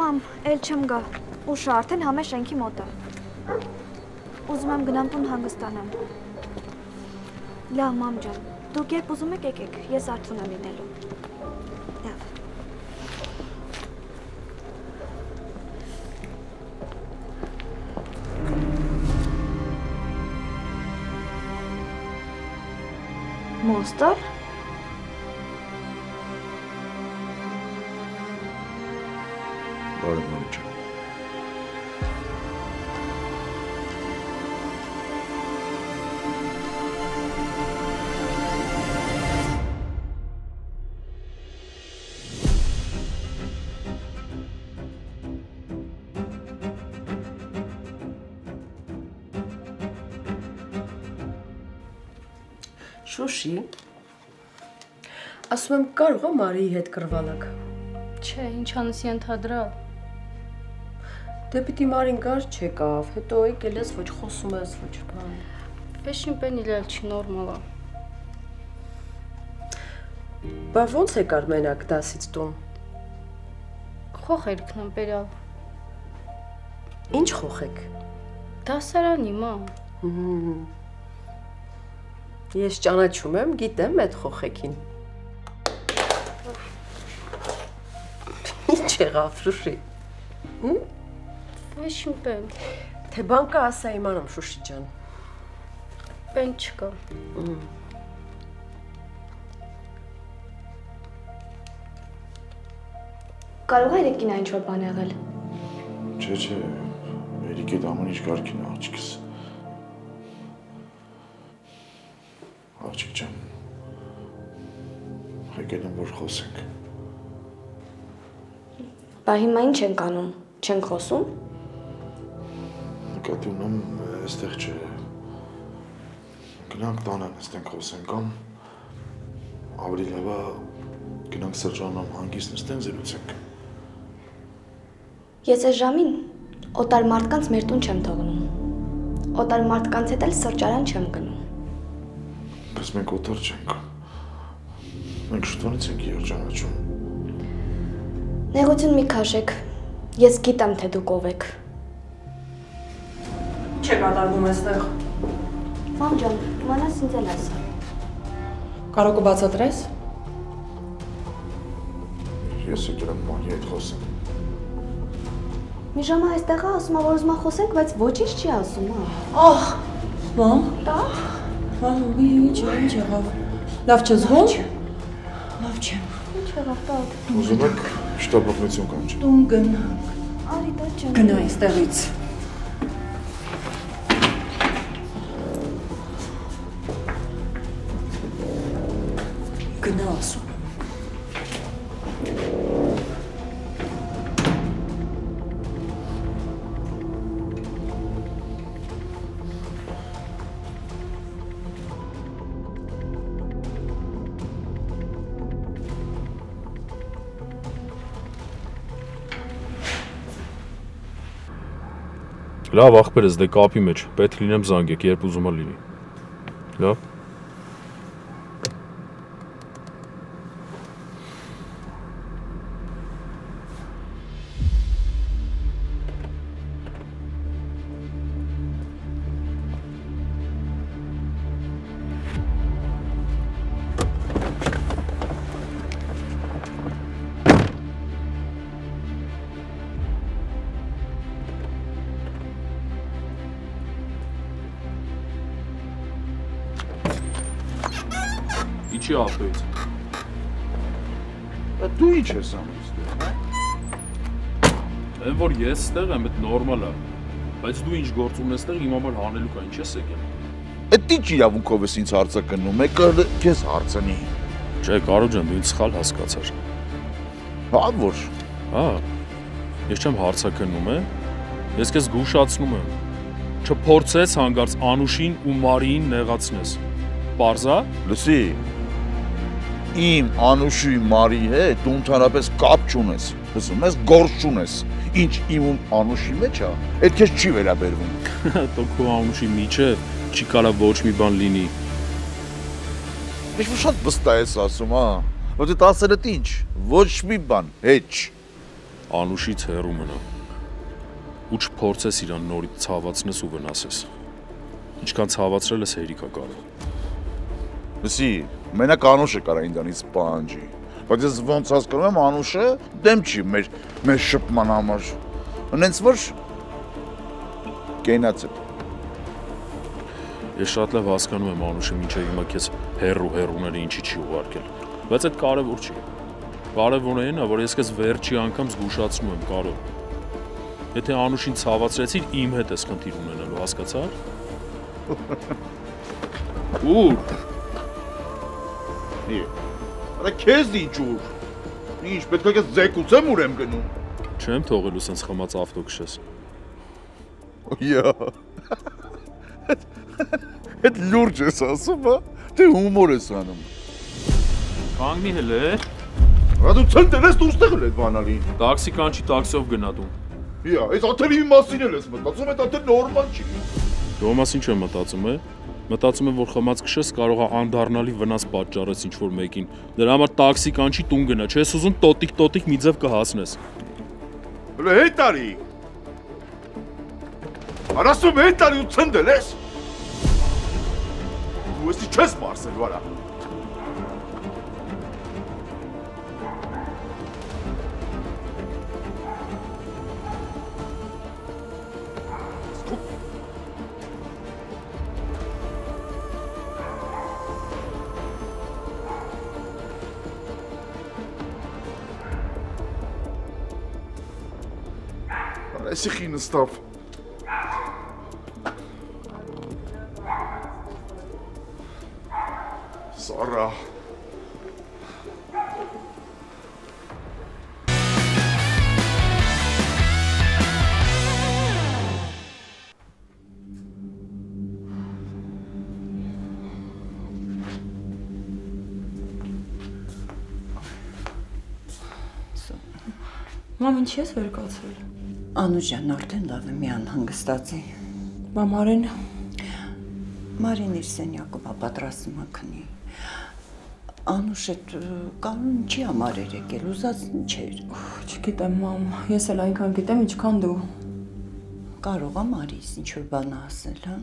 Մամ, էլ չեմ գա, ուշը արդեն համե շենքի մոտ է։ Ուզում եմ գնամ տուն հանգստանամ։ Լավ, մամ ջան, դուք երբ ուզում եք եկեք, ես արթուն եմ լինելու։ Լավ։ Մոստոր։ Բարև մամի ջան։ Շուշի, ասում եմ կարող է Մարիի հետ կռվալակ։ Չէ, ինչ անես ենթադրալ։ Դե պիտի Մարին գար չեկավ, հետո եկել ես, ոչ խոսում ես, ոչ բան։ Պեշին պեն իլել չի նորմալ է։ Բա ոնց եկար մենակ դասից տուն։ Խոխերքն եմ բերալ։ Ինչ խոխեք։ Դասարանի, մամ։ Ես ճանաչում եմ, գիտեմ այդ խոխեքին։ Ինչ եղավ, Շուշի։ Պեշին պեն։ Թե բան կա ասա իմանամ, Շուշի ջան։ Պեն չկա։ Կարող է Երիկինա ինչ-որ բան եղել։ Չէ, Երիկ այդ ամեն ինչ կարգին է աղջիկս։ Աղջիկ ջան, եկել եմ, որ խոսենք։ Բա հիմա ինչ ենք անում, չենք խոսում։ Նկատի ունեմ, այստեղ չէ։ Գնանք տանը նստենք խոսենք, կամ ավելի լավ է գնանք սրճարանում հանգիստ նստենք զրուցենք։ Ես այս ժամին օտար մարդկանց մեր տուն չեմ թողնում։ Օտար մարդկանց հետ էլ սրճարան չեմ գնում։ Բայց մենք օտար չենք։ Մենք շուտվանից ենք երջանաչում։ Նեղություն մի քաշեք։ Ես գիտեմ, թե դուք ով եք։ Ինչ է կատարվում այստեղ։ Մամ ջան, մանաս ինձ էլ ասա։ Կարող կբացատրես։ Ես եկել եմ Մարիի հետ խոսեմ։ Մի ժամը այստեղ է ասում, որ ուզում խոսենք, բայց ոչինչ չի ասում, հա։ Ահ, մամ։ Դա։ Մամ, ինչ եղավ։ Լավ չես ո՞չ։ Լավ չեմ։ Ինչ եղավ, տատ։ Ուզում եք շտապօգնություն կանչեմ։ Տուն գնանք։ Արի, դա չեմ։ Գնա այստեղից։ Գնա ասում։ Լավ, ախպերս, դե կապի մեջ, պետք լինեմ զանգեք, երբ ուզում է լինի։ Լավ։ Ինչի ապրեց։ Դու ինչ ես անում ստեղ։ Այն որ ես ստեղ եմ, այդ նորմալ է։ Բայց դու ինչ գործ ունես ստեղ, իմ համար հանելուկ է, ինչ ես եկել։ Էդ ինչ իրավունքով ես ինձ հարցակնում, մեկը քեզ հարցնի։ Չէ, Կարո ջան, դու ինձ սխալ հասկացար։ Հա որ։ Հա։ Ես չեմ հարցակնում, ես քեզ զգուշացնում եմ։ Չփորձես հանգարց Անուշին ու Մարիին նեղացնես։ Պարզա։ Լսի։ Իմ Անուշի Մարիի հետ դու ընդհանրապես կապ չունես, լսում ես, գործ չունես, ինչ իմ ու Անուշի մեջ է, այդ քեզ չի վերաբերվում։ Տո քո Անուշի միջև չի կարա ոչ մի բան լինի։ Ինչ որ շատ վստահ ես ասում, հա, որ դու ասել ես ինչ, ոչ մի բան, հեչ։ Անուշից հեռու մնա։ Ու չփորձես իրան նորից ցավացնես ու վնասես։ Ինչքան ցավացրել ես հերիքա կարող։ Լսի, մենակ Անուշը կարա ինձանից պահանջի, բայց ես ոնց հասկանում եմ Անուշը դեմ չի մեր շփման համար։ Հենց որ կենաց է։ Ես շատ լավ հասկանում եմ Անուշը մինչև հիմա քեզ հերրուները ինչի չի ուղարկել, բայց այդ կարևոր չի։ Կարևորը այն է, որ ես քեզ վերջի անգամ զգուշացնում եմ, Կարո։ Եթե Անուշին ցավացրեցիր, իմ հետ ես խնդիր ունենալու, հասկացա՞ր։ Ուր։ Արա քեզ ինչուր։ Ինչ պետք է քեզ զեկուցեմ ուր եմ գնում։ Չեմ թողելու սենց խմած ավտո քշես։ Յա։ Այդ լուրջ ես ասում, հա։ Դե հումոր ես անում։ Կանգնի հələ։ Ա դու ցնտել ես դուրս տեղել այդ բանալին։ Տաքսի կանչի տաքսիով գնա դու։ Յա, այս աթելի մասին էլ ես մտածում, այդ աթել նորմալ չի։ Դու մասին չեմ մտածում, է։ Մտածում եմ, որ խմած քշես կարող է անդառնալի վնաս պատճառես ինչ-որ մեկին։ Դրա համար տաքսի կանչի տուն գնա, չես ուզում տոտիկ մի ձև կհասնես։ Հələ հետ արի։ Արասում հետ արի ու ցնդել ես։ Դու էսի չես մարսել, վարա։ Էսի խինը ստավ։ Սարա։ Մամ, ինչ ես վեր կացրել։ Անուշան արդեն լավ է մի անհանգստացի։ Բա Մարին։ Մարին իր սենյակում պատրաստում է քնի։ Անուշ այդ կանոն չի համար էր եկել, ուզած չէր։ Չգիտեմ, մամ, ես էլ այնքան գիտեմ, ինչքան դու։ Կարող է Մարիս ինչ-որ բան ասել, հա։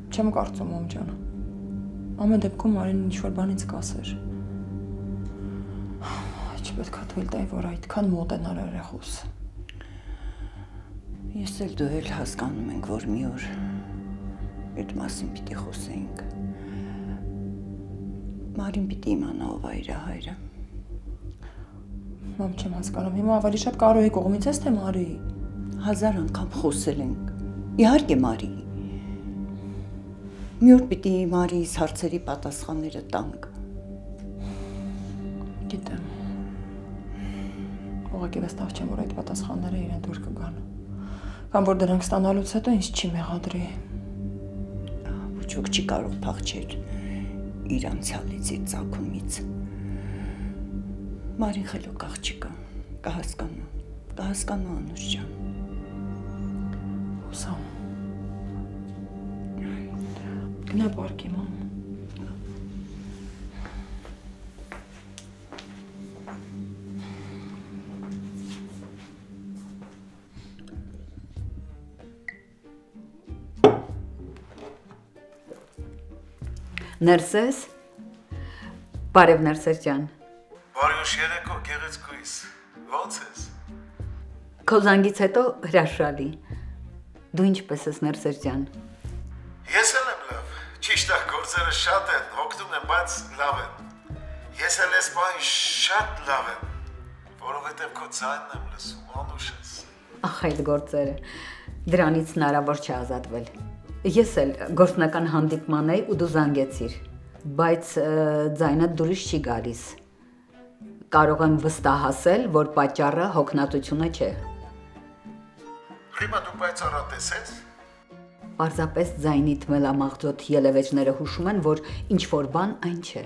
Չեմ կարծում, մամ ջան։ Ամեն դեպքում Մարին ինչ-որ բանից կասեր։ Չպետք է թույլ տայի, որ այդքան մոտենար երեխուս։ Ես էլ դու էլ հասկանում ենք, որ մի օր այդ մասին պիտի խոսենք։ Մարին պիտի իմանա ով է իր հայրը։ Մամ, չեմ հասկանում, հիմա ավելի շատ Կարոյի կողմից ես, թե Մարիի։ 1000 անգամ խոսել ենք։ Իհարկե Մարի։ Մի օր պիտի Մարիիս հարցերի պատասխանները տանք։ Գիտեմ։ Ուղղակի վստահ չեմ, որ այդ պատասխանները իրեն դուր կգան։ Կամ որ դրանք ստանալուց հետո ինձ չի մեղադրի։ Ոչոք չի կարող փախչել իր անցյալից, իր ծագումից։ Մարին խելոք աղջիկա, կհասկանա Անուշ ջան։ Հուսամ։ Գնա պարկի, մամ։ Ներսես։ Բարև Ներսես ջան։ Բարյուշ երեկո գեղեցկույս։ Ո՞նց ես։ Քո զանգից հետո հրաշալի։ Դու ինչպես ես Ներսես ջան։ Ես էլ եմ լավ։ Ճիշտ է, գործերը շատ են, հոգնում եմ, բայց լավ են։ Ես էլ ես բան շատ լավ եմ, որովհետև քո ձայնն եմ լսում, Անուշ ես։ Ախ, այդ գործերը։ Դրանից հնարավոր չէ ազատվել։ Ես էլ գործնական հանդիպման էի ու դու զանգեցիր, բայց ձայնդ դուրս չի գալիս։ Կարող եմ վստահել, որ պատճառը հոգնածությունը չէ։ Հիմա դու պայծառատես ես։ Պարզապես ձայնիդ մելամաղձոտ ելևեջները հուշում են, որ ինչ-որ բան այն չէ։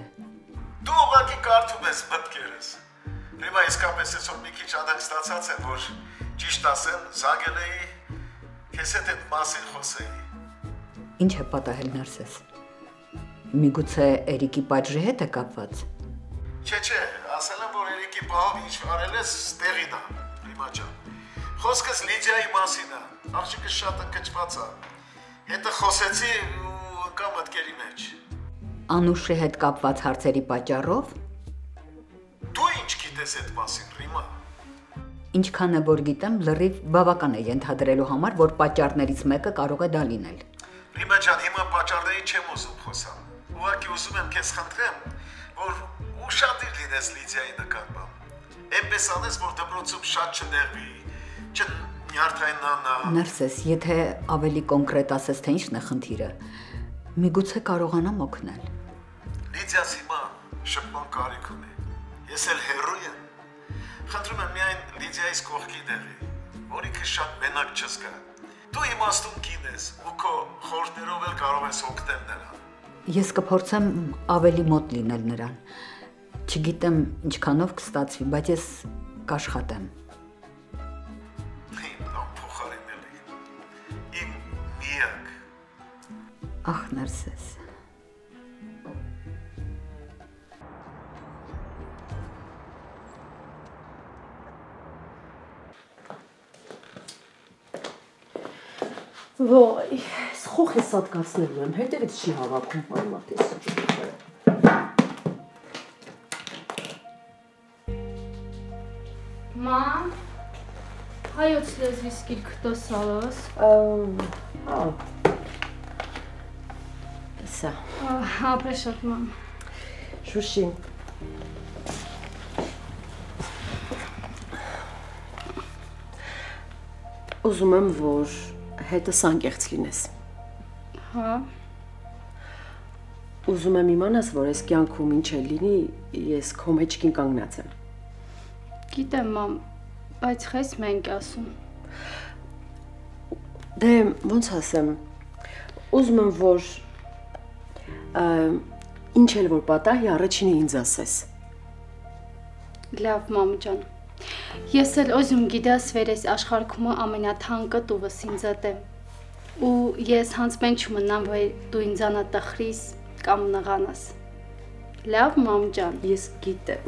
Դու ուղղակի կարդում ես մտքերս։ Հիմա իսկապես ես որ մի քիչ ադակստացած եմ, որ ճիշտ ասեմ, զանգել էի, քեզ հետ այդ մասին խոսեի։ Ինչ է պատահել Ներսես։ Միգուցե Էրիկի պատժի հետ է կապված։ Չէ, ասել եմ, որ Էրիկի պահով ինչ արել ես, տեղին է։ Ռիմա ջան։ Խոսքս Լիդիայի մասին է։ Աղջիկը շատ ընկճված է։ Հետը խոսեցի ու ընկա մտքերի մեջ։ Անուշի հետ կապված հարցերի պատճառով Դու ինչ գիտես այդ մասին, Ռիմա։ ինչքան է որ գիտեմ, լրիվ բավական է ենթադրելու համար, որ պատճառներից մեկը կարող է դա լինել։ Ռիմա ջան, հիմա պատճառների չեմ ուզում խոսալ։ Ուղղակի ուզում եմ քեզ խնդրեմ, որ ուշադիր լինես Լիդիայի նկատմամբ։ Այնպես անես, որ դպրոցում շատ չդեղվի, չնյարդայնանա։ Ներսես, եթե ավելի կոնկրետ ասես, թե ինչն է խնդիրը, միգուցե կարողանամ օգնել։ Լիդիաս հիմա շփման կարիք ունի։ Ես էլ հեռու եմ։ Խնդրում եմ միայն Լիդիայից կողքի դեղի, որի քեզ շատ մենակ չզգա։ Դու իմաստուն կին ես ու քո խորհուրդներով էլ կարող ես օգնել նրան։ Ես կփորձեմ ավելի մոտ լինել նրան։ Չգիտեմ ինչքանով կստացվի, բայց ես կաշխատեմ։ Իմ անփոխարինելի։ Իմ միակ։ Ախ, Ներսես։ Ոյ, սխող ես սատկացնելու եմ, հետևից չի հավաքում, մարմատ ես ջուր։ Մամ, հայոց լեզվի սկիրք տոսալոս։ Սա։ Ապրեշոտ, մամ։ Շուշի։ Ուզում եմ, որ հետս անկեղծ լինես։ Հա։ Ուզում եմ իմանաս, որ այս կյանքում ինչ է լինի, ես քո մեջքին կանգնած եմ։ Գիտեմ, մամ, բայց խես մենք ասում։ Դե, ոնց ասեմ, ուզում եմ, որ ինչ էլ որ պատահի, առաջինը ինձ ասես։ Լավ, մամ ջան։ Ես էլ օզում գիտես վերես աշխարհքում ամենաթանկը տուվս ինձատեմ։ Ու ես հանցմեն չմնամ, որ դու ինձանա տխրիս կամ նղանաս։ Լավ, մամ ջան։ Ես գիտեմ։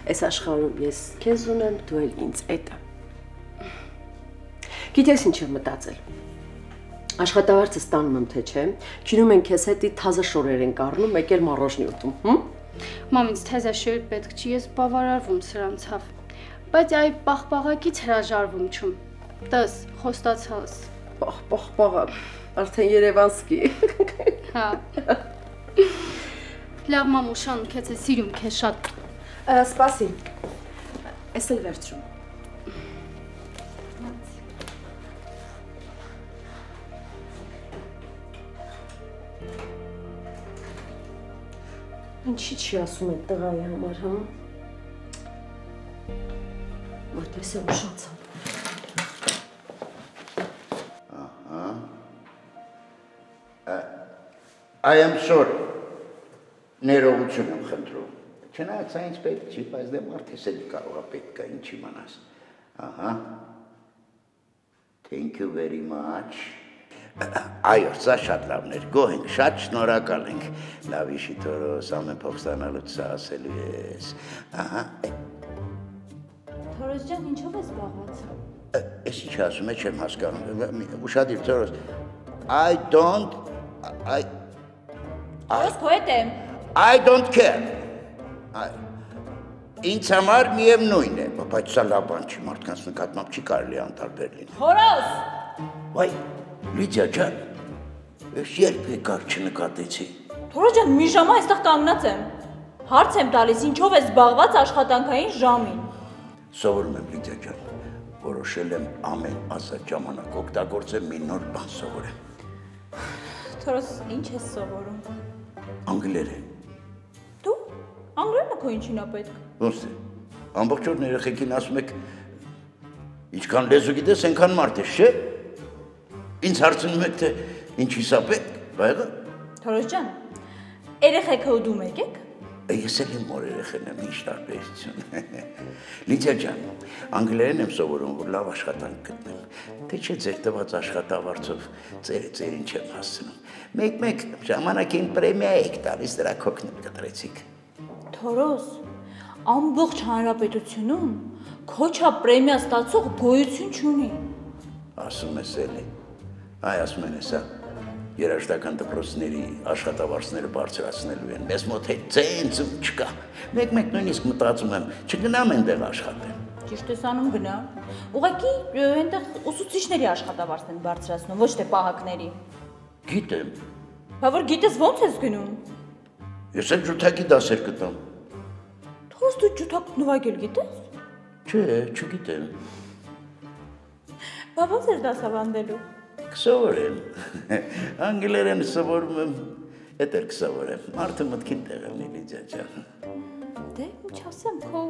Այս աշխարհում ես քեզ ունեմ, դու էլ ինձ էտը։ Գիտես ինչ եմ մտածել։ Աշխատավարձը ստանում եմ, թե չէ։ Քինում են քեզ հետի թազը շորեր են կառնում, մեկ էլ մառոժնի ուտում, հմ։ Մամ, ինձ թեզա շուր պետք չի, ես բավարարվում սրանցավ։ Բայց այ պաղպաղակից հրաժարվում չում։ Տես, խոստացած։ Պաղպաղա, արդեն երևանսկի։ Հա։ Լավ, մամ, ուշան, քեզ է սիրում քեզ շատ։ Սպասի։ Էս էլ վերջում։ Ինչի չի ասում այդ տղայի համար, հա? Որտես է ուշացան։ I am sorry. Ներողություն եմ խնդրում։ Չնայած այնց պետք չի, բայց դե մարդես էլ կարող է պետք է ինչ իմանաս։ Ահա։ Thank you very much. Այո, սա շատ լավն էր, գոհ ենք, շատ շնորհակալ ենք, լավ իշի Թորոս, ամեն փող ստանալուց սա ասելու ես, ահա։ Թորոս ջան, ինչով ես զբաղված։ Ես ինչ ասում է, չեմ հասկանում, ուշադիր Թորոս, Թորոս քո հետ եմ։ I don't care, ինձ համար միևնույն է, բայց սա լավ բան չի, մարդկանց նկատմամբ չի կարելի անտարբեր լինել։ Թորոս։ Վայ, Լիդիա ջան, ես երբ եկար չնկատեցի։ Թորոս ջան, մի ժամ այստեղ կանգնած եմ։ Հարց եմ տալիս, ինչով ես զբաղված աշխատանքային ժամին։ Սովորում եմ Լիդիա ջան, որոշել եմ ամեն ազատ ժամանակ օգտագործել մի նոր բան սովորեմ։ Թորոս, ինչ ես սովորում։ Անգլերեն։ Դու անգլերենը քո ինչին է պետք։ Ոնց է։ Ամբողջ օրն երեխեքին ասում եք, ինչքան լեզու գիտես, այնքան մարդ ես, չէ՞։ Ինձ հարցնում եք, թե ինչի սա պետք, բայղը։ Թորոս ջան, երեխեքը ու դու մեկ եք։ Ես էլ իմ մոր երեխեն եմ, ինչ տարբերություն։ Լիդիա ջան, անգլերեն եմ սովորում, որ լավ աշխատանք գտնեմ, թե չէ ձեր տված աշխատավարձով ծերին չեմ հասցնում։ Մեկ ժամանակին պրեմիա եք տալիս, դրա քոքն կտրեցիք։ Թորոս, ամբողջ հանրապետությունում Քոչա պրեմիա ստացող գոյություն չունի։ Ասում ես էլի։ Այ ասում են հեսա երաժշտական դպրոցների աշխատավարձները բարձրացնելու են։ Մեզ մոտ հետ ծենցում չկա։ Մեկ-մեկ նույնիսկ մտածում եմ, չգնամ այնտեղ աշխատեմ։ Ճիշտ ես անում գնա։ Ուղղակի այնտեղ ուսուցիչների աշխատավարձն են բարձրացնում, ոչ թե պահակների։ Գիտեմ։ Բա որ գիտես ո՞նց ես գնում։ Ես էլ ջութակի դասեր կտամ։ Թող դու ջութակ նվագել գիտես։ Չէ, չգիտեմ։ Բա ո՞նց ես դասավանդելու։ Կսովորեմ։ Անգլերեն սովորում եմ, էդ էլ կսովորեմ։ Մարդը մտքին տեղ ունի Լիդիա ջան։ Դե ինչ ասեմ, քո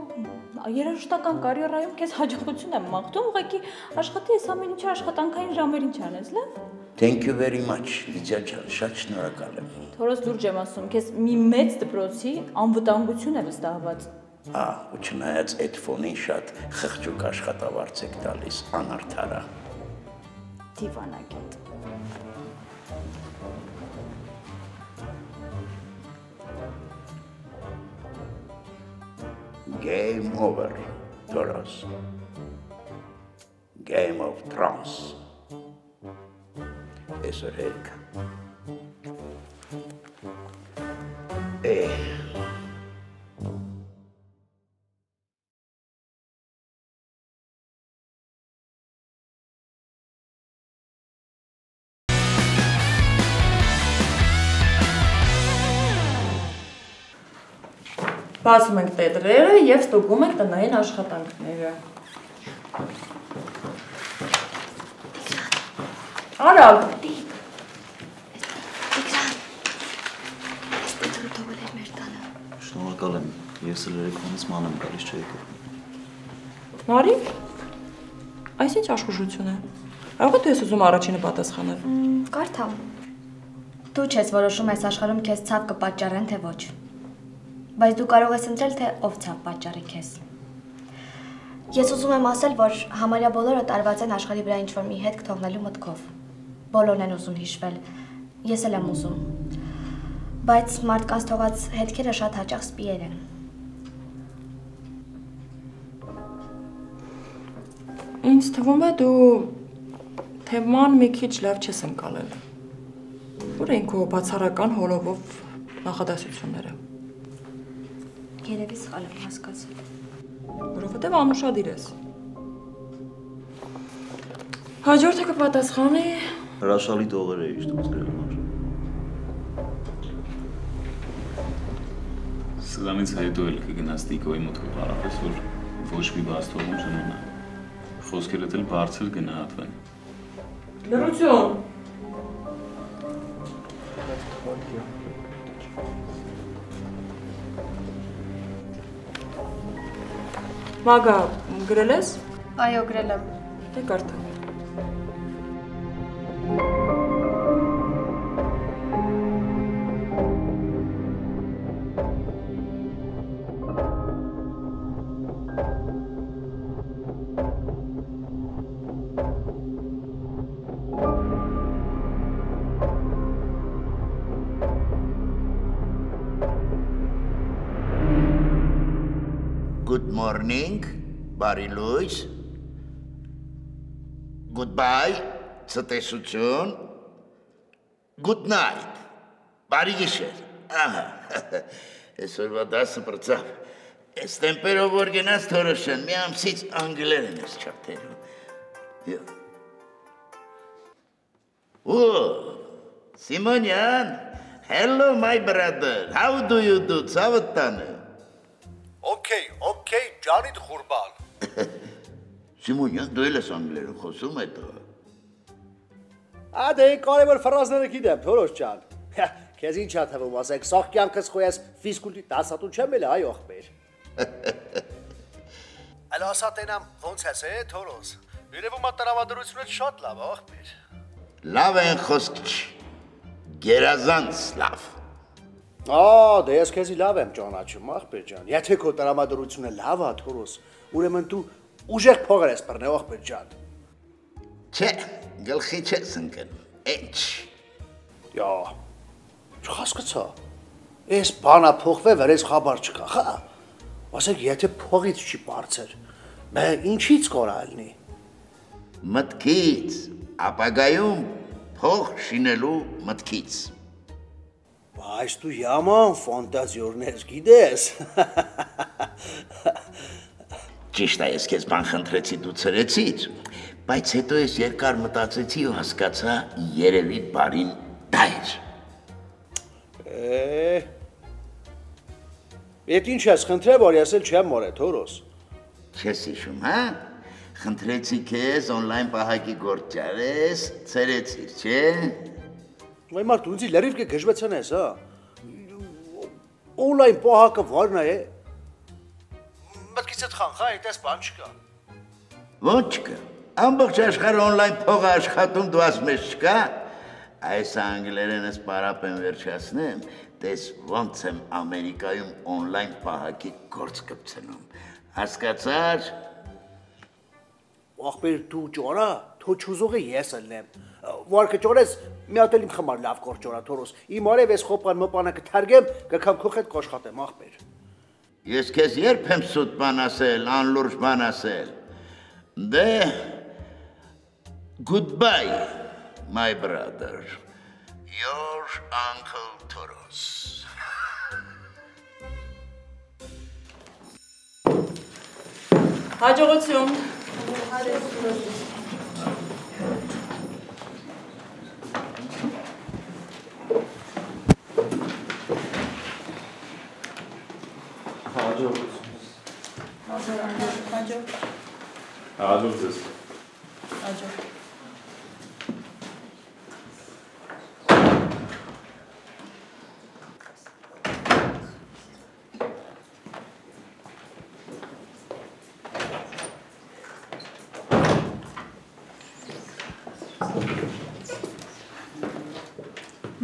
երաժշտական կարիերայում քեզ հաջողություն եմ մաղթում, ուղղակի աշխատի ես ամեն ինչի աշխատանքային ժամերին չանես, լավ։ Thank you very much, Լիդիա ջան, շատ շնորհակալ եմ։ Թորոս լուրջ եմ ասում, քեզ մի մեծ դպրոցի անվտանգություն է վստահված։ Ու չնայած այդ ֆոնին շատ խղճուկ աշխատավարձ եք տալիս, անարդարա։ Դիվանագետ։ Game over, Toros. Game of Thrones. Այսօր հերիք։ Բացում ենք տետրերը և ստուգում ենք տնային աշխատանքները։ Արավ։ Տիգրան, ես տետրը թողել էր մեր տանը։ Շնորհակալ եմ, ես էլ երեքվանից ման եմ գալիս չէի կողմ։ Նարի, այս ինչ աշխուժություն է։ Կարող է դու ես ուզում առաջինը պատասխանել։ Կարդամ։ Դու չես որոշում այս աշխարհում քեզ ցավ կպատճառեն, թե ոչ։ Բայց դու կարող ես ընտրել, թե ով ցավ պատճառի քեզ։ Ես ուզում եմ ասել, որ համարյա բոլորը տարված են աշխարհի վրա ինչ-որ մի հետք թողնելու մտքով։ Բոլորն են ուզում հիշվել։ Ես էլ եմ ուզում։ Բայց մարդկանց թողած հետքերը շատ հաճախ սպիեր են։ Ինձ թվում է դու թեման մի քիչ լավ չես ընկալել։ Որ են քո բացառական հոլովով նախադասությունները։ Երևի սխալ եմ հասկացել։ Որովհետև անուշադիր ես։ Հաջորդը կպատասխանի Հրաշալի տողեր էի շտուց գրել համար։ Սրանից հետո էլ կգնաս Տիկոյի մուտքը պարապես, որ ոչ մի բաց թողում չմնա։ Խոսքերդ էլ բարձր գնահատվեն։ Լրություն։ Մագա, գրել ես։ Այո, գրել եմ։ Դե կարդա։ Good morning, բարի լույս, goodbye, ցտեսություն, good night, բարի գիշեր, ահա, այսօրվա դասը պրծավ, այս տեմպերով որ գնաց թորոշեն, մի ամսից անգլերեն ես չապտերում, Սիմոնյան, hello my brother, how do you do, ցավդ տանը, Okay, ջանիդ խուրբան։ Սիմոնյան, դու էլ ես անգլերեն խոսում հետո։ Դե կարևոր ֆրազները գիտեմ, Թորոս ջան։ Քեզ ինչ ա թվում, ասեք, սաղ կյանքս խոյես ֆիզկուլտի դասատու չեմ էլ, այ ողբեր։ Այլ ասա տենամ, ոնց ես, Թորոս։ Երևում է տրամադրությունդ շատ լավ, ողբեր։ Լավ են խոսք չի, գերազանց լավ։ Դե ես քեզի լավ եմ ճանաչում, ախպեր ջան։ Եթե քո տրամադրությունը լավ է, Թորոս, ուրեմն դու ուժեղ փողեր ես բռնել, ախպեր ջան։ Չէ, գլխի չես ընկնում, ինչ։ Չխասկացա։ Այս բանա փոխվե վեր ես խաբար չկա, խա։ Ասեք, եթե փողից չի բարձր, Բա ինչից կորալնի։ Մտքից, ապագայում փող շինելու մտքից։ Բայց դու yaman ֆանտազիորներ գիտես։ Ճիշտ է, ես քեզ բան խնդրեցի, դու ցրեցիր, բայց հետո ես երկար մտածեցի ու հասկացա, երևի բարին դա էր։ Ետ ինչ ես խնդրել, որ ես էլ չեմ մորե, Թորոս։ Չես հիշում, հա։ Խնդրեցի քեզ օնլայն պահակի գործ ճարես, ցրեցիր, չէ։ Ոայ մարդ ունցի լրիվ կգժվեցնես, հա։ Օնլայն պահակը վարն է։ Մտքից խանխա, այդպես բան չկա։ Ո՞նց չկա։ Ամբողջ աշխարհը օնլայն փող է աշխատում, դու ասում ես չկա։ Այս անգլերենս պարապ եմ վերջացնեմ, տես ոնց եմ Ամերիկայում օնլայն պահակի գործ կպցնում։ Հասկացար։ Ախպեր դու ճորա, թո չուզողը ես ելնեմ։ Վարկը ճորես, մի հատ էլ իմ խմար լավ կոր ճորա, Թորոս։ Իմ արև ես խոպան մպանը կթարգեմ, կքամ քո հետ կաշխատեմ, ախպեր։ Ես քեզ երբ եմ սուտ բան ասել, անլուրջ բան ասել։ Դե goodbye, my brother. Your uncle Toros. Հաջողություն։ Հաջողություն։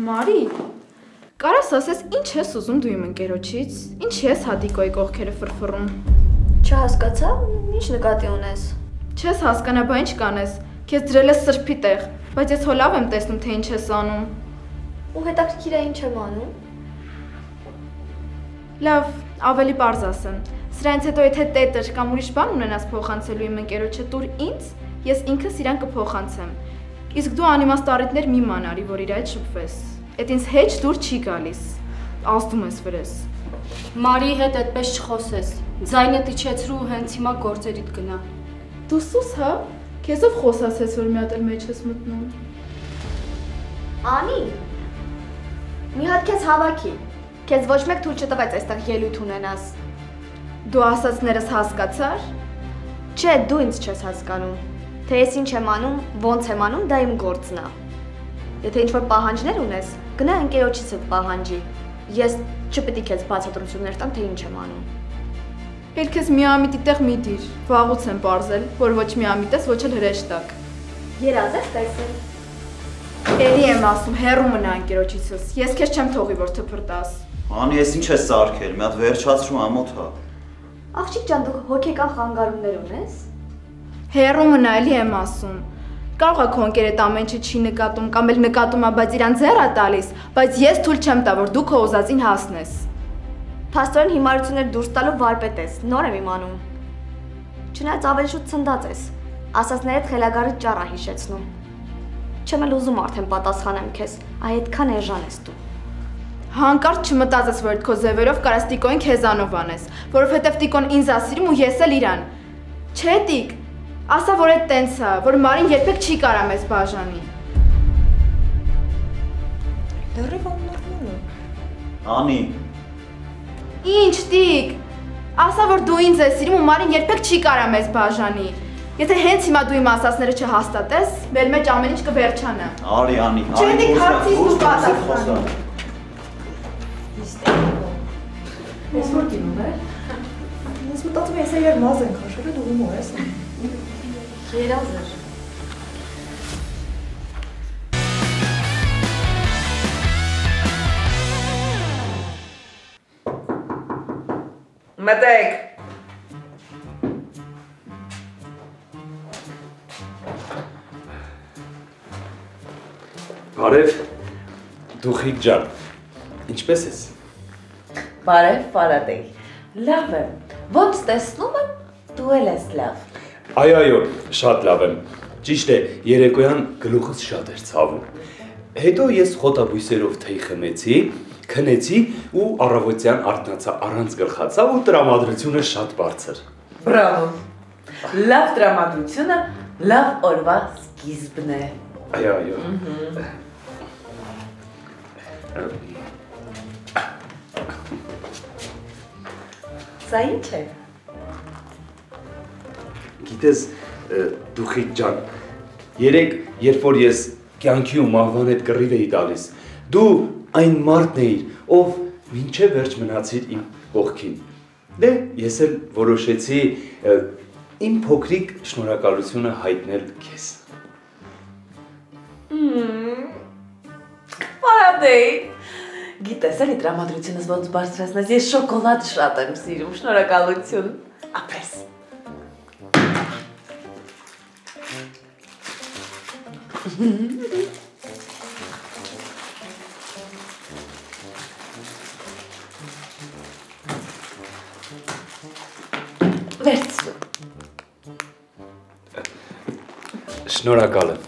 Մարի, կարաս ասես ինչ ես ուզում դու իմ ընկերոջից, ինչ ես Հադիկոյի կողքերը ֆրֆռում։ Չհասկացա, ինչ նկատի ունես։ Չես հասկանա, բա ինչ կանես, քեզ դրել ես սրբի տեղ, բայց ես հո լավ եմ տեսնում, թե ինչ ես անում։ Ու հետաքրքիր է ինչ եմ անում։ Լավ, ավելի պարզ ասեմ, սրանից հետո եթե տետր կամ ուրիշ բան ունենաս փոխանցելու իմ ընկերոջը տուր ինձ, ես ինքս իրան կփոխանցեմ։ Իսկ դու անիմաստ առիթներ մի մանարի, որ իր այդ շփվես։ Էդ ինձ հեչ դուր չի գալիս։ Ազդում ես վրես։ Մարիի հետ այդպես չխոսես։ Ձայնդ իջեցրու ու հենց հիմա գործերիդ գնա։ Դու սուս, հա? Քեզով խոսացես, որ մի հատ էլ մեջ ես մտնում։ Անի։ Մի հատ քեզ հավաքի։ Քեզ ոչ մեկ թույլ չտվեց այստեղ ելույթ ունենաս։ Դու ասածներս հասկացար։ Չէ, դու ինձ չես հասկանում։ Թե ես ինչ եմ անում, ոնց եմ անում, դա իմ գործն է։ Եթե ինչ-որ պահանջներ ունես, գնա ընկերոջիցդ պահանջի։ Ես չպետք է քեզ բացատրություններ տամ, թե ինչ եմ անում։ Էլ քեզ միամիտի տեղ մի դիր։ Վաղուց եմ պարզել, որ ոչ միամիտ ես, ոչ էլ հրեշտակ։ Երազ ես տեսել։ Էլի եմ ասում, հեռու մնա ընկերոջիցս։ Ես քեզ չեմ թողի, որ թփրտաս։ Անի, ես ինչ ես սարքել, մի հատ վերջացրու ամոթ հա։ Աղջիկ ջան, դու հոգեկան խանգարումներ ունես։ Հեռու մնա, էլի եմ ասում։ Կարող է քո ընկերդ ամեն ինչը չի նկատում կամ էլ նկատում է, բայց իրան ձեռ է տալիս, բայց ես թույլ չեմ տա, որ դու քո ուզածին հասնես։ Փաստորեն հիմարություններ դուրս տալու վարպետ ես, նոր եմ իմանում։ Չնայած ավելի շուտ ցնդած ես, ասածներդ խելագարի ճառ է հիշեցնում։ Չեմ էլ ուզում արդեն պատասխանեմ քեզ, այդքան էժան ես դու։ Հանկարծ չմտածես, որ քո ձևերով կարաս Տիկոին քեզանով անես, որովհետև Տիկոն ինձ է սիրում ու ես էլ իրան։ Չէ, Տիկ, ասա, որ այդ տենց է, որ Մարին երբեք չի կարա մեզ բաժանի։ Լրիվ աննորմալ է։ Անի։ Ինչ, Տիկ, ասա, որ դու ինձ ես սիրում ու Մարին երբեք չի կարա մեզ բաժանի։ Եթե հենց հիմա դու իմ ասածները չհաստատես, մեր մեջ ամեն ինչ կվերջանա։ Արի, Անի, Չէ, Տիկ, հարցից դու պատասխան։ Ես որ դինում է։ Ես մտածում եմ, ես այր մազ ենք հաշվել, դու հումոր ես։ Երազ էր։ Մտեք։ Բարև, Դուխիկ ջան, ինչպես ես։ Բարև, Ֆարադեյ։ Լավ եմ։ Ոնց տեսնում եմ, դու էլ ես լավ։ Այո, շատ լավ եմ։ Ճիշտ է, երեկոյան գլուխս շատ էր ցավում։ Հետո ես խոտաբույսերով թեյ խմեցի, քնեցի ու առավոտյան արթնացա առանց գլխացավ ու տրամադրությունը շատ բարձր։ Բրավո։ Լավ տրամադրությունը լավ օրվա սկիզբն է։ Այո։ Սա ինչ է։ Գիտես, Դուխիկ ջան, երեք, երբ որ ես կյանքի ու մահվան հետ կռիվ էի տալիս, դու այն մարդն էիր, ով մինչև վերջ մնացիր իմ կողքին։ Դե, ես էլ որոշեցի իմ փոքրիկ շնորհակալությունը հայտնել քեզ։ Բարադեյ։ Գիտես, էլի տրամադրությունս ոնց բարձրացնես, ես շոկոլադ շատ եմ սիրում, շնորհակալություն։ Ապրես։ Վերցրու։ Շնորհակալ եմ։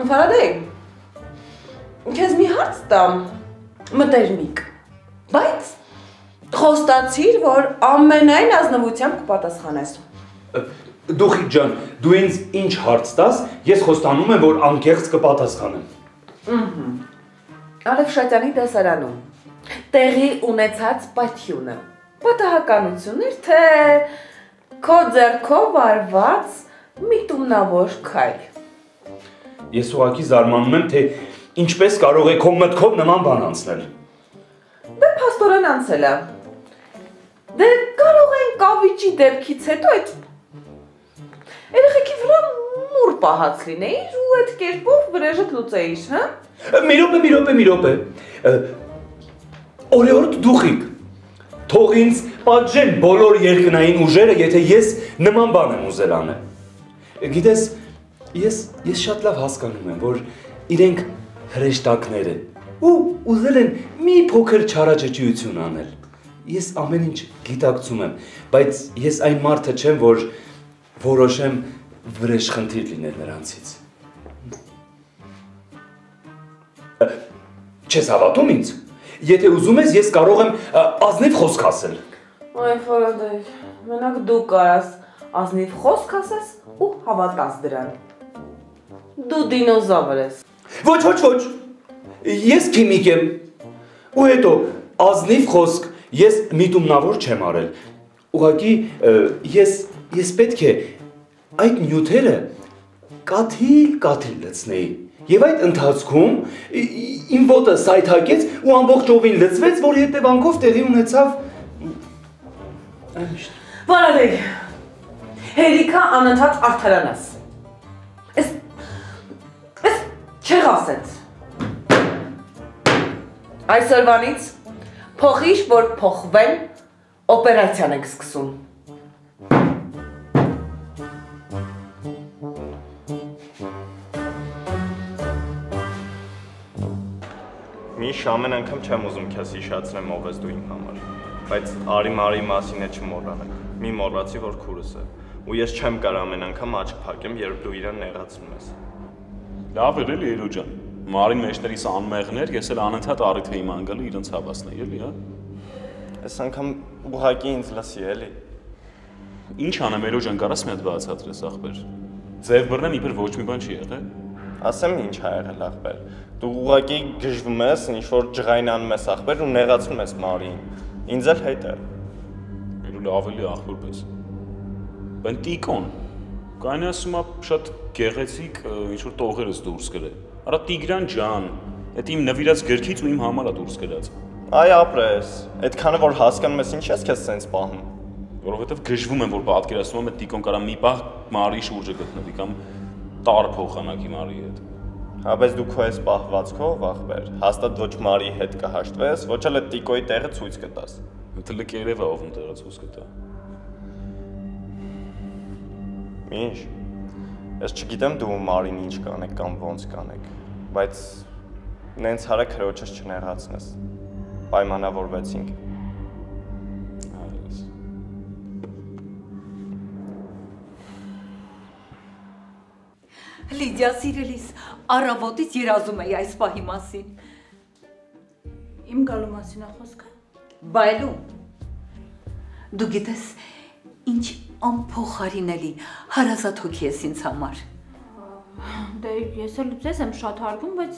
Վարադեյ, քեզ մի հարց տամ, մտերմիկ, բայց խոստացիր, որ ամենայն ազնվությամբ կպատասխանես։ Դուխիկ ջան, դու ինձ ինչ հարց տաս, ես խոստանում եմ, որ անկեղծ կպատասխանեմ։ Արևշատյանի դասարանում տեղի ունեցած պայթյունը պատահականություն էր, թե քո ձեռքով արված միտումնավոր քայլ։ Ես ուղղակի զարմանում եմ, թե ինչպես կարող է քո մտքով նման բան անցնել։ Դե փաստորեն անցել է։ Դե կարող են կավիճի դեպքից հետո այդ երեխեքի վրա մուր պահած լինեիր ու այդ կերպով վրեժդ լուծեիր, հա։ Մի րոպե։ Օրեորդ Դուխիկ, թող ինձ պատժեն բոլոր երկնային ուժերը, եթե ես նման բան եմ ուզել անել։ Գիտես, ես շատ լավ հասկանում եմ, որ իրենք հրեշտակներ են ու ուզել են մի փոքր չարաճճիություն անել։ Ես ամեն ինչ գիտակցում եմ, բայց ես այն մարդը չեմ, որ որոշեմ վրեժխնդիր լինել նրանցից։ Չես հավատում ինձ։ Եթե ուզում ես, ես կարող եմ ազնիվ խոսք ասել։ Այ Վարադեյ, մենակ դու կարաս ազնիվ խոսք ասես ու հավատաս դրան։ Դու դինոզավր ես։ Ոչ, ես քիմիկ եմ։ Ու հետո ազնիվ խոսք ես միտումնավոր չեմ արել։ Ուղղակի ես պետք է այդ նյութերը կաթիլ լցնեի։ Եվ այդ ընթացքում իմ ոտը սայթակեց ու ամբողջովին լցվեց, որ հետևանքով տեղի ունեցավ Վարադեյ, հերիքա անընդհատ արդարանաս։ Էս չեղասեց։ Այսօրվանից փոխիշ, որ փոխվեն, օպերացիան ենք սկսում։ Միշ ամեն անգամ չեմ ուզում քեզ հիշացնեմ ով ես դու իմ համար, բայց արի մասին է չմոռանանք, մի մոռացի, որ քուրս է, ու ես չեմ կարող ամեն անգամ աչք փակեմ, երբ դու իրան նեղացնում ես։ Լավ էր էլի Երու ջան, Մարին մեջներիս անմեղներ, ես էլ անընդհատ առիթ էի մանգալի իրենց հավասնել, էլի, հա։ Այս անգամ ուղղակի ինձ լսի, էլի։ Ինչ անեմ Երու ջան, կարաս մի հատ բացատրես ախպեր։ Ձև բռնեմ իբր ոչ մի բան չի եղել։ Ասեմ ինչ ա եղել ախպեր։ Դու ուղղակի գժվում ես, ինչ որ ջղային անում ես ախպեր ու նեղացնում ես Մարիին։ Ինձ էլ հետ է։ Երու լավ էլի ախպեր պես։ Բան Տիկոն։ Կայնի ասում է շատ գեղեցիկ ինչ որ տողերս դուրս գրել։ Արա Տիգրան ջան, այդ իմ նվիրած գրքից ու իմ համար է դուրս գրած։ Այ ապրես, այդքանը որ հասկանում ես ինչ ես քեզ սենց պահում։ Որովհետև գժվում եմ, որ պատկերացնում եմ այդ Տիկոն կարա մի պահ Մարիի շուրջը գտնվի կամ տար փոխանակի Մարիի հետ։ Հա, բայց դու քո այս պահվածքով ախպեր, հաստատ ոչ Մարիի հետ կհաշտվես, ոչ էլ այդ Տիկոյի տեղը ցույց կտաս։ Դա լկերևա ով տեղը ցույց կտա։ Ինչ։ Ես չգիտեմ դու Մարին ինչ կանեք կամ ոնց կանեք, բայց նենց հարակ հրոջս չնեղացնես։ Պայմանավորվեցինք։ Լիդիա սիրելիս, առավոտից երազում էի այս պահի մասին։ Իմ գալու մասին է խոսքը։ Բայլում։ Դու գիտես, ինչ անփոխարինելի հարազատ հոգի ես ինձ համար։ Դե ես էլ ձեզ եմ շատ հարգում, բայց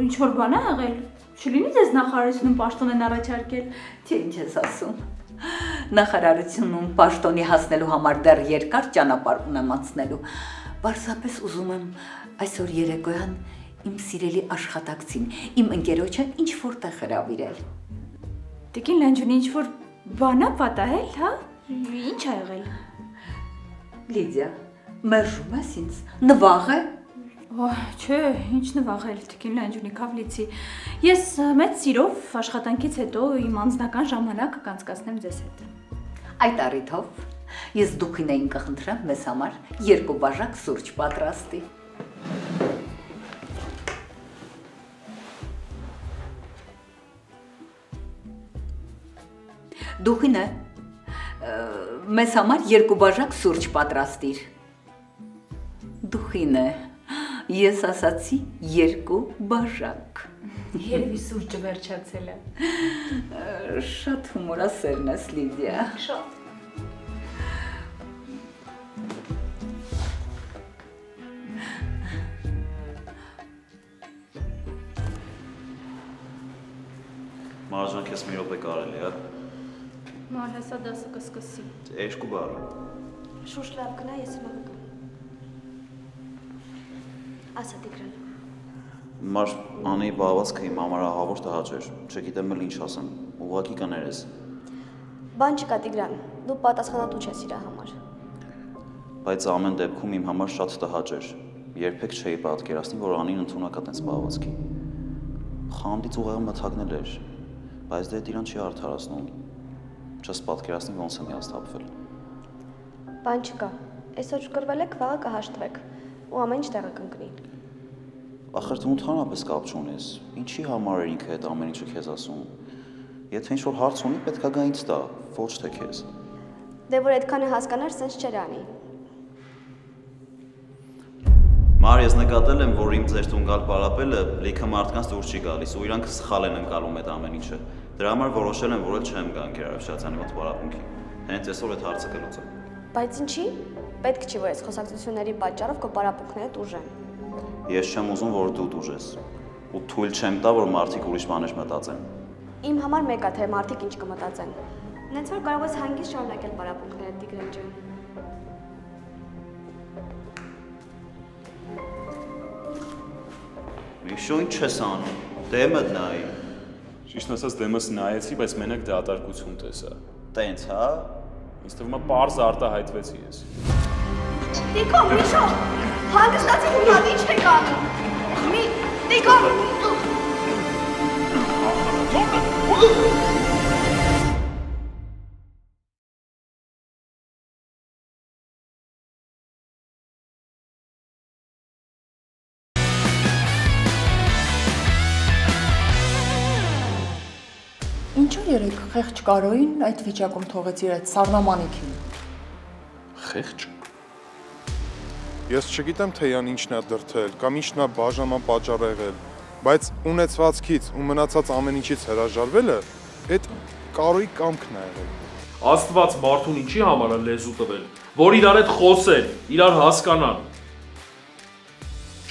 ինչ որ բան է եղել։ Չլինի ձեզ նախարարությունում պաշտոն են առաջարկել։ Թե ինչ ես ասում։ Նախարարությունում պաշտոնի հասնելու համար դեռ երկար ճանապարհ ունեմ անցնելու։ Պարզապես ուզում եմ այսօր երեկոյան իմ սիրելի աշխատակցին, իմ ընկերոջը ինչ-որ տեղ հրավիրել։ Տիկին Լանջունի ինչ-որ բան է պատահել, հա? Ինչ ա եղել։ Լիդիա, մերժում ես ինձ, նվաղ է։ Չէ, ինչ նվաղել, Տիկին Լանջունի Քավլիցի։ Ես մեծ սիրով աշխատանքից հետո իմ անձնական ժամանակը կանցկացնեմ ձեզ հետ։ Այդ առիթով ես դուքին կխնդրեմ մեզ համար 2 բաժակ սուրճ պատրաստի։ Դուքինը մեզ համար 2 բաժակ սուրճ պատրաստիր։ Դուքինը ես ասացի 2 բաժակ։ Երևի սուրճը վերջացել է։ Շատ հումորասերն ես, Լիդիա։ Շատ։ Մարժան քեզ մի րոպե կարելի է։ Մար հեսա դասը կսկսի։ 2 բառ։ Շուշ լավ գնա, ես հիմա գնամ։ Ասա Տիգրան։ Մար Անեի բաղվածքը իմ համար ահավոր տհաճ էր, չգիտեմ էլ ինչ ասեմ, ուղղակի կներես։ Բան չկա Տիգրան, դու պատասխանատու չես իր համար։ Բայց ամեն դեպքում իմ համար շատ տհաճ էր, երբեք չէի պատկերացնի, որ Անին ընդունակ է տենց բաղվածքի։ Խանդից ուղեղը մթագնել էր, բայց դե իրան չի արդարացնում։ Չես պատկերացնի ոնց եմ հիասթափվել։ Բան չկա, այսօր գրվել եք, վաղը կհաշտվեք, ու ամեն ինչ տեղը կընկնի։ Ախր դու ընդհանրապես կապ չունես, ինչի համար էր ինքը այդ ամեն ինչը քեզ ասում։ Եթե ինչ-որ հարց ունի, պետք է գա ինձ տա, ոչ թե քեզ։ Դե որ այդքանը հասկանար, սենց չէր անի։ Մար, ես նկատել եմ, որ իմ ձեր տունգալ պարապելը լիքը մարդկանց դուր չի գալիս ու իրանք սխալ են ընկալում այդ ամեն ինչը։ Դրա համար որոշել եմ, որ էլ չեմ գա ընկերարաշացանի մոտ պարապմունքի։ Հենց այսօր այդ հարցը կլուծեմ։ Բայց ինչի՞։ Պետք չի, որ այս խոսակցությունների պատճառով քո պարապմունքները տուժեն։ Ես չեմ ուզում, որ դու տուժես։ Ու թույլ չեմ տա, որ մարդիկ ուրիշ բաներ մտածեն։ Իմ համար մեկ է, թե մարդիկ ինչ կմտածեն։ Նենց որ կարող ես հանգիստ շարունակել պարապմունքները, Տիգրան ջան։ Միշո ինչ չես անում, դեմդ նայի։ Ճիշտ ասած դեմս նայեցի, բայց մենակ դատարկություն տեսա։ Տենց, հա։ Ինձ թվում է պարզ արտահայտվեցի ես։ Տիկո, Միշո, հանգստացի ու մատ ինչ եք անում։ Տիկո։ Ինչու երեք խեղճ Կարոին այդ վիճակում թողեց իր այդ սառնամանիքին։ Խեղճ։ Ես չգիտեմ թե յան ինչն է դրթել կամ ինչն է բաժանման պատճառ եղել, բայց ունեցվածքից ու մնացած ամեն ինչից հրաժարվելը այդ Կարոյի կամքն է եղել։ Աստված մարդուն ինչի համար է լեզու տվել, որ իրար հետ խոսեն, իրար հասկանան։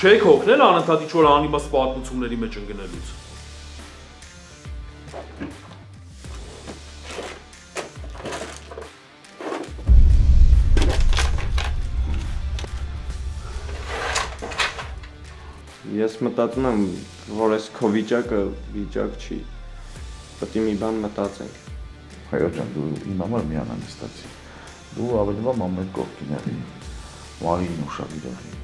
Չեք հոգնել անընդհատ ինչ-որ անիմաստ պատմությունների մեջ ընկնելուց։ Ես մտածում եմ, որ այս քո վիճակը վիճակ չի։ Պետք է մի բան մտածենք։ Հայո ջան, դու իմ համար մի անհանգստացի։ Դու ավելի բան մամեդ կողքին եղի, Մարին ուշադիր եղի։